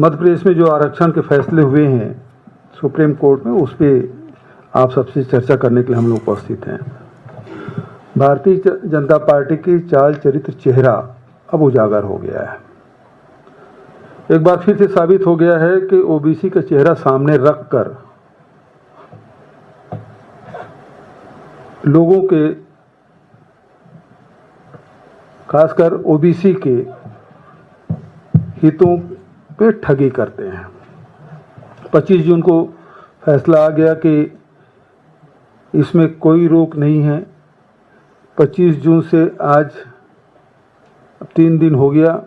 मध्य प्रदेश में जो आरक्षण के फैसले हुए हैं सुप्रीम कोर्ट में, उस पर आप सबसे चर्चा करने के लिए हम लोग उपस्थित हैं। भारतीय जनता पार्टी की चाल चरित्र चेहरा अब उजागर हो गया है। एक बार फिर से साबित हो गया है कि ओबीसी का चेहरा सामने रखकर लोगों के, खासकर ओबीसी के हितों पे ठगी करते हैं। 25 जून को फैसला आ गया कि इसमें कोई रोक नहीं है। 25 जून से आज 3 दिन हो गया,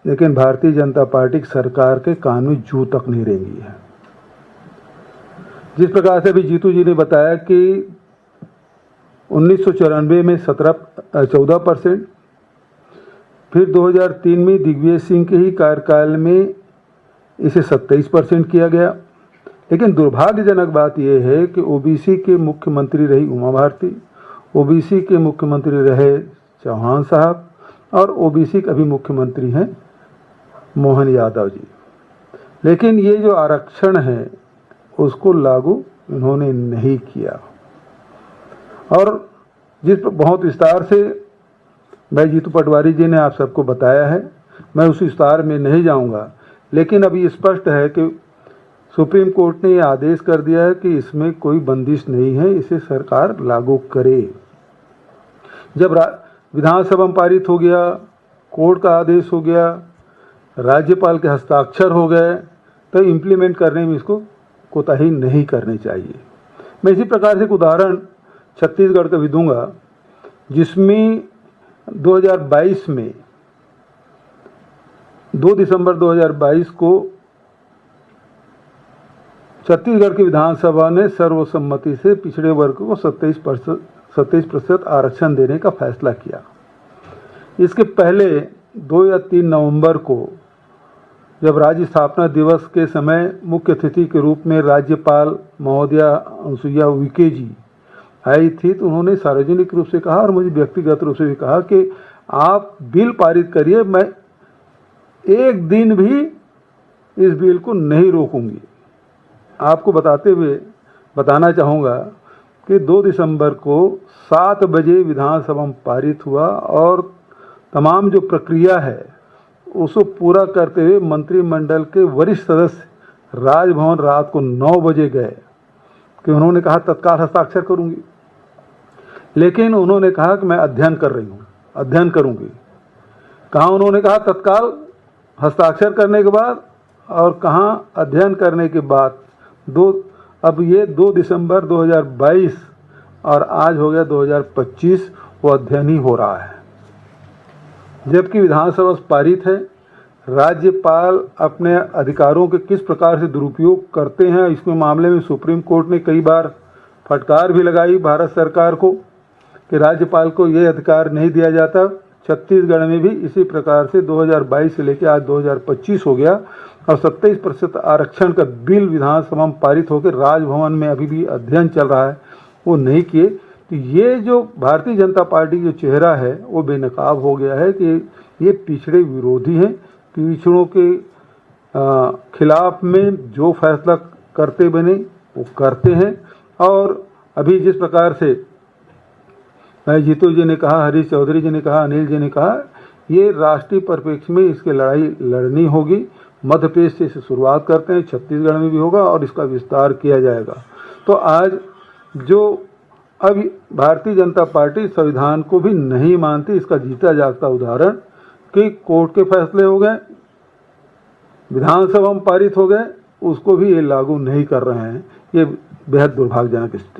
लेकिन भारतीय जनता पार्टी की सरकार के कान में जू तक नहीं रेंगी है। जिस प्रकार से अभी जीतू जी ने बताया कि 1994 में 14%, फिर 2003 में दिग्विजय सिंह के ही कार्यकाल में इसे 27% किया गया। लेकिन दुर्भाग्यजनक बात यह है कि ओबीसी के मुख्यमंत्री रही उमा भारती, ओबीसी के मुख्यमंत्री रहे चौहान साहब, और ओबीसी के अभी मुख्यमंत्री हैं मोहन यादव जी। लेकिन ये जो आरक्षण है उसको लागू इन्होंने नहीं किया। और जिस बहुत विस्तार से भाई जीतू पटवारी जी ने आप सबको बताया है, मैं उस विस्तार में नहीं जाऊंगा। लेकिन अभी स्पष्ट है कि सुप्रीम कोर्ट ने यह आदेश कर दिया है कि इसमें कोई बंदिश नहीं है, इसे सरकार लागू करे। जब विधानसभा में पारित हो गया, कोर्ट का आदेश हो गया, राज्यपाल के हस्ताक्षर हो गए, तो इम्प्लीमेंट करने में इसको कोताही नहीं करनी चाहिए। मैं इसी प्रकार से एक उदाहरण छत्तीसगढ़ का भी दूंगा, जिसमें 2022 में 2 दिसंबर 2022 को छत्तीसगढ़ की विधानसभा ने सर्वसम्मति से पिछड़े वर्ग को 27% आरक्षण देने का फैसला किया। इसके पहले 2 या 3 नवंबर को जब राज्य स्थापना दिवस के समय मुख्य अतिथि के रूप में राज्यपाल महोदया अनुसुईया उइके जी आई थी, तो उन्होंने सार्वजनिक रूप से कहा और मुझे व्यक्तिगत रूप से भी कहा कि आप बिल पारित करिए, मैं एक दिन भी इस बिल को नहीं रोकूंगी। आपको बताते हुए बताना चाहूँगा कि 2 दिसंबर को 7 बजे विधानसभा में पारित हुआ और तमाम जो प्रक्रिया है उसको पूरा करते हुए मंत्रिमंडल के वरिष्ठ सदस्य राजभवन रात को 9 बजे गए कि उन्होंने कहा तत्काल हस्ताक्षर करूंगी। लेकिन उन्होंने कहा कि मैं अध्ययन कर रही हूँ, अध्ययन करूंगी। कहाँ उन्होंने कहा तत्काल हस्ताक्षर करने के बाद और कहाँ अध्ययन करने के बाद। अब ये 2 दिसंबर 2022 और आज हो गया 2025, वो अध्ययन ही हो रहा है। जबकि विधानसभा पारित है, राज्यपाल अपने अधिकारों के किस प्रकार से दुरुपयोग करते हैं, इसके मामले में सुप्रीम कोर्ट ने कई बार फटकार भी लगाई भारत सरकार को कि राज्यपाल को ये अधिकार नहीं दिया जाता। छत्तीसगढ़ में भी इसी प्रकार से 2022 से लेकर आज 2025 हो गया और 27% आरक्षण का बिल विधानसभा में पारित होकर राजभवन में अभी भी अध्ययन चल रहा है, वो नहीं किए। तो ये जो भारतीय जनता पार्टी जो चेहरा है वो बेनकाब हो गया है कि ये पिछड़े विरोधी हैं। पिछड़ों के खिलाफ में जो फैसला करते बने वो करते हैं। और अभी जिस प्रकार से जीतू जी ने कहा, हरीश चौधरी जी ने कहा, अनिल जी ने कहा, ये राष्ट्रीय परिप्रेक्ष्य में इसकी लड़ाई लड़नी होगी। मध्य प्रदेश से शुरुआत करते हैं, छत्तीसगढ़ में भी होगा और इसका विस्तार किया जाएगा। तो आज जो अब भारतीय जनता पार्टी संविधान को भी नहीं मानती, इसका जीता जागता उदाहरण कि कोर्ट के फैसले हो गए, विधानसभा में पारित हो गए, उसको भी ये लागू नहीं कर रहे हैं। ये बेहद दुर्भाग्यजनक स्थिति।